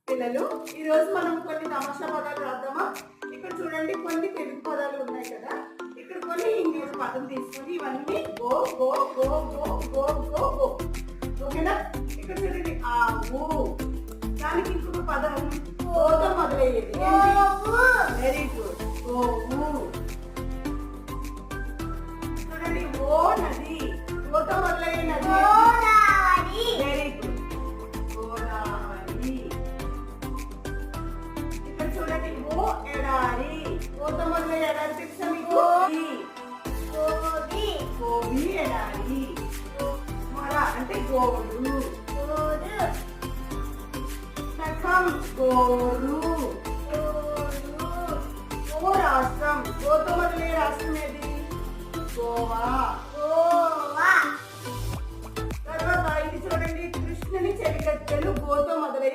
పిల్లలు ఈ రోజు మనం కొన్ని తమాషా పదాలు రాద్దామా? ఇక్కడ చూడండి కొన్ని తెలుగు పదాలు ఉన్నాయి కదా, ఇక్కడ కొన్ని ఇంగ్లీష్ పదం తీసుకొని ఇవన్నీ go go go go go go go. ఓకేనా? ఇక్కడ చూడండి ఆవు, దానికి ఇంకొక పదం గోతో మొదలయ్యేది. వెరీ గుడ్, గోవు. చూడండి ఓ నది, గోతో మొదలయ్యే నది. Very good, Godavari. ఇక్కడ చూడండి ఓ ఎడారి, గోతో మొదలయ్యే ఎడారి తెలుసా మీకు? గోబీ ఎడారి. మొర అంటే గోడు, నఖం గోరు. ఓ రాష్ట్రం, గోతో మొదలయ్యే రాష్ట్రం ఏది? గోవా. తర్వాత ఇది చూడండి, కృష్ణుని చెలికత్తెలు గోతో మొదలయ్యే